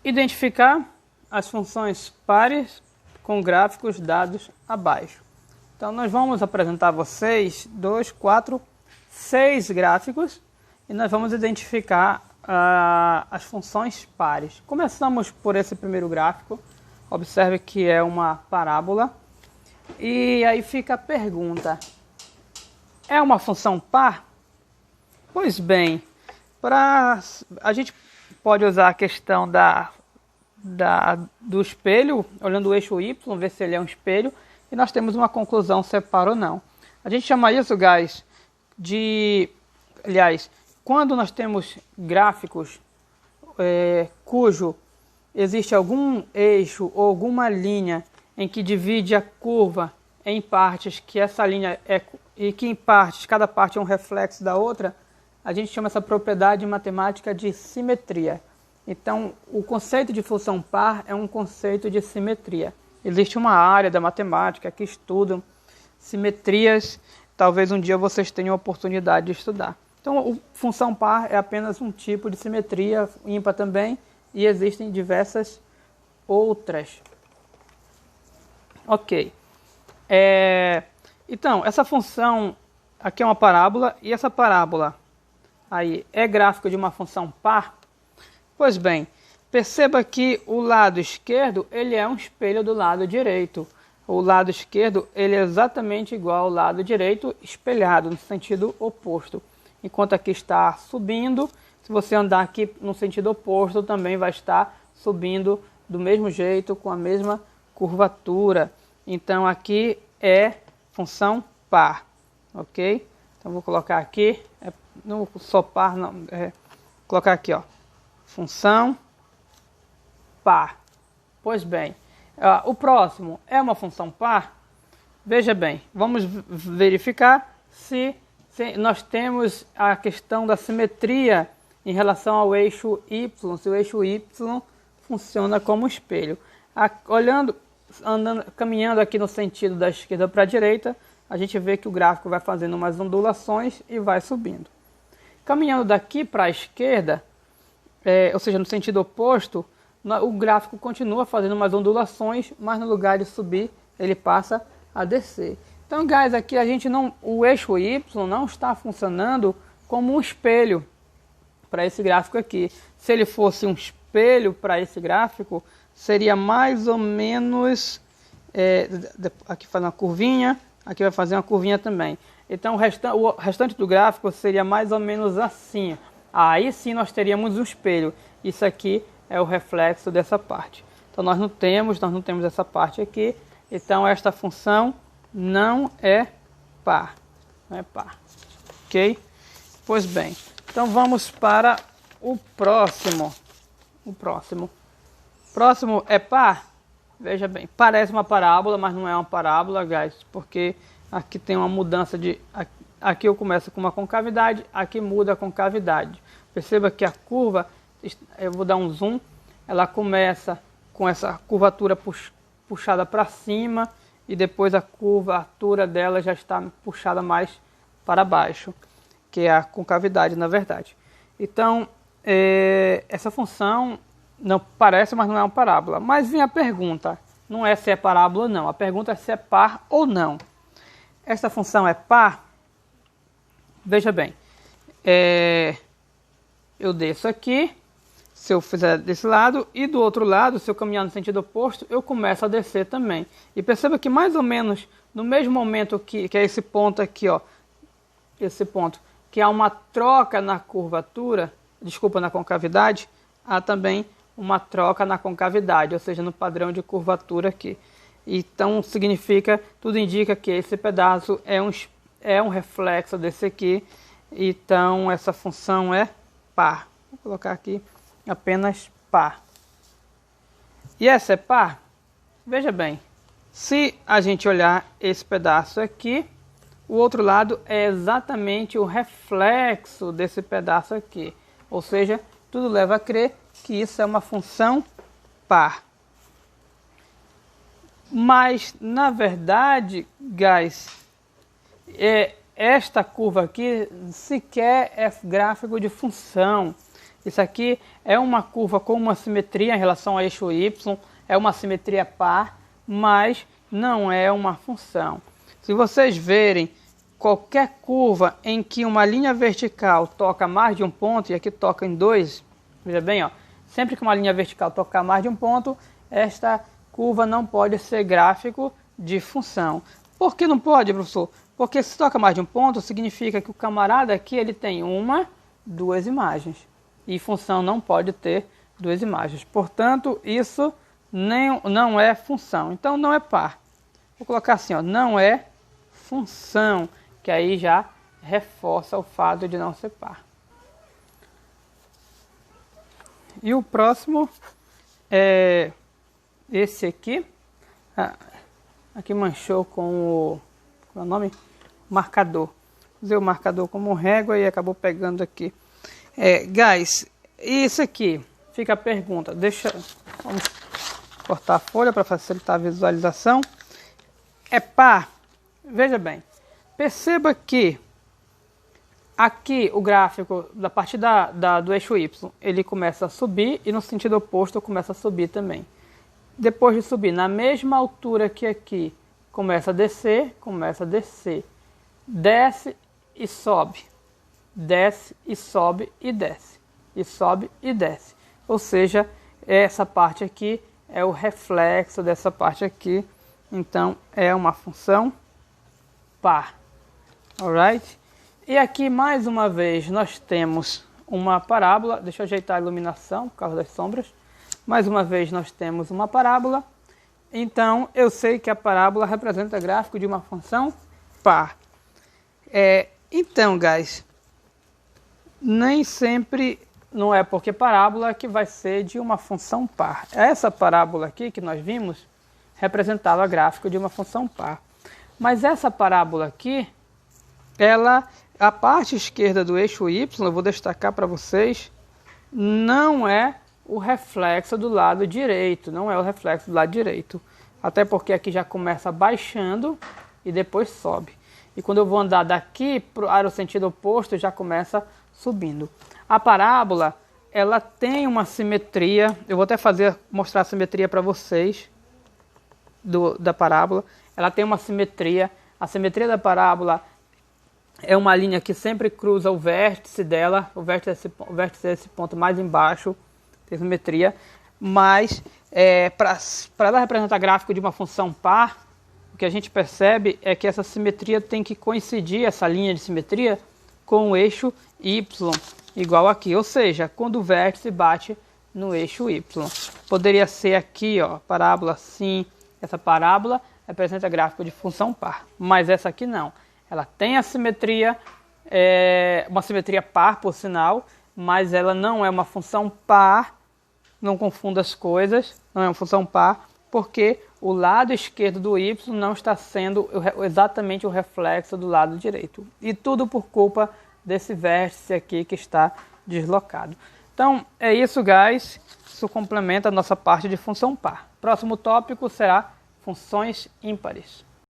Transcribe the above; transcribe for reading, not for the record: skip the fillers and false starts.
Identificar as funções pares com gráficos dados abaixo. Então nós vamos apresentar a vocês 2, 4, 6 gráficos e nós vamos identificar as funções pares. Começamos por esse primeiro gráfico. Observe que é uma parábola. E aí fica a pergunta: é uma função par? Pois bem, a gente pode usar a questão do espelho, olhando o eixo Y, ver se ele é um espelho, e nós temos uma conclusão se é par ou não. A gente chama isso, guys, aliás, quando nós temos gráficos cujo existe algum eixo ou alguma linha em que divide a curva em partes, que essa linha e que em partes, cada parte é um reflexo da outra, a gente chama essa propriedade matemática de simetria. Então, o conceito de função par é um conceito de simetria. Existe uma área da matemática que estuda simetrias, talvez um dia vocês tenham a oportunidade de estudar. Então, função par é apenas um tipo de simetria, ímpar também, e existem diversas outras. Ok. Então, essa função aqui é uma parábola, e essa parábola aí é gráfico de uma função par? Pois bem, perceba que o lado esquerdo ele é um espelho do lado direito. O lado esquerdo ele é exatamente igual ao lado direito, espelhado no sentido oposto. Enquanto aqui está subindo, se você andar aqui no sentido oposto, também vai estar subindo do mesmo jeito, com a mesma curvatura. Então aqui é função par, ok? Então vou colocar aqui, não só par, não, colocar aqui, ó, função par. Pois bem, o próximo é uma função par? Veja bem, vamos verificar se nós temos a questão da simetria em relação ao eixo Y, se o eixo Y funciona como espelho. Caminhando aqui no sentido da esquerda para a direita, a gente vê que o gráfico vai fazendo umas ondulações e vai subindo. Caminhando daqui para a esquerda, ou seja, no sentido oposto, o gráfico continua fazendo umas ondulações, mas no lugar de subir, ele passa a descer. Então, guys, aqui o eixo Y não está funcionando como um espelho para esse gráfico aqui. Se ele fosse um espelho para esse gráfico, seria mais ou menos, aqui faz uma curvinha, aqui vai fazer uma curvinha também. Então o restante do gráfico seria mais ou menos assim. Aí sim nós teríamos um espelho. Isso aqui é o reflexo dessa parte. Então nós não temos essa parte aqui. Então esta função não é par. Não é par. Ok? Pois bem. Então vamos para o próximo. Próximo é par? Veja bem, parece uma parábola, mas não é uma parábola, guys, porque aqui tem uma mudança de... Aqui eu começo com uma concavidade, aqui muda a concavidade. Perceba que a curva, eu vou dar um zoom, ela começa com essa curvatura puxada para cima e depois a curvatura dela já está puxada mais para baixo, que é a concavidade, na verdade. Então, essa função não parece, mas não é uma parábola. Mas vem a pergunta, não é se é parábola ou não, a pergunta é se é par ou não. Essa função é par? Veja bem, eu desço aqui, se eu fizer desse lado, e do outro lado, se eu caminhar no sentido oposto, eu começo a descer também. E perceba que mais ou menos no mesmo momento que é esse ponto aqui, ó, esse ponto, que há uma troca na curvatura, na concavidade, há também uma troca na concavidade, ou seja, no padrão de curvatura aqui. Então tudo indica que esse pedaço é um reflexo desse aqui, então essa função é par. Vou colocar aqui apenas par. E essa é par? Veja bem, se a gente olhar esse pedaço aqui, o outro lado é exatamente o reflexo desse pedaço aqui, ou seja, tudo leva a crer que isso é uma função par. Mas, na verdade, guys, esta curva aqui sequer é gráfico de função. Isso aqui é uma curva com uma simetria em relação ao eixo y, é uma simetria par, mas não é uma função. Se vocês verem qualquer curva em que uma linha vertical toca mais de um ponto, e aqui toca em dois, veja bem, ó, sempre que uma linha vertical tocar mais de um ponto, esta curva não pode ser gráfico de função. Por que não pode, professor? Porque se toca mais de um ponto, significa que o camarada aqui ele tem uma, duas imagens. E função não pode ter duas imagens. Portanto, isso não é função. Então, não é par. Vou colocar assim, ó, não é função, que aí já reforça o fato de não ser par. E o próximo é esse aqui. Aqui manchou com o... qual é o nome? Marcador. Usei o marcador como régua e acabou pegando aqui. Guys, isso aqui, fica a pergunta. Vamos cortar a folha para facilitar a visualização. É par? Veja bem, perceba que aqui o gráfico, da partir do eixo Y, ele começa a subir e no sentido oposto começa a subir também. Depois de subir na mesma altura que aqui, começa a descer, desce e sobe, desce e sobe e desce, e sobe e desce. Ou seja, essa parte aqui é o reflexo dessa parte aqui, então é uma função par. Alright? E aqui mais uma vez nós temos uma parábola, deixa eu ajeitar a iluminação por causa das sombras. Mais uma vez nós temos uma parábola, então eu sei que a parábola representa gráfico de uma função par. Então, guys, nem sempre não é porque parábola que vai ser de uma função par. Essa parábola aqui que nós vimos representava gráfico de uma função par. Mas essa parábola aqui, a parte esquerda do eixo y, eu vou destacar para vocês, não é o reflexo do lado direito, até porque aqui já começa baixando e depois sobe. E quando eu vou andar daqui para o sentido oposto, já começa subindo. A parábola, ela tem uma simetria, eu vou até mostrar a simetria para vocês da parábola. Ela tem uma simetria, a simetria da parábola é uma linha que sempre cruza o vértice dela, o vértice é esse ponto mais embaixo, tem simetria, mas para ela representar gráfico de uma função par, o que a gente percebe é que essa simetria tem que coincidir, essa linha de simetria, com o eixo y, igual aqui, ou seja, quando o vértice bate no eixo y. Poderia ser aqui, ó, parábola assim, essa parábola representa gráfico de função par, mas essa aqui não. Ela tem a simetria, uma simetria par, por sinal, mas ela não é uma função par, não confunda as coisas, não é uma função par, porque o lado esquerdo do y não está sendo exatamente o reflexo do lado direito. E tudo por culpa desse vértice aqui que está deslocado. Então, é isso, guys. Isso complementa a nossa parte de função par. Próximo tópico será funções ímpares.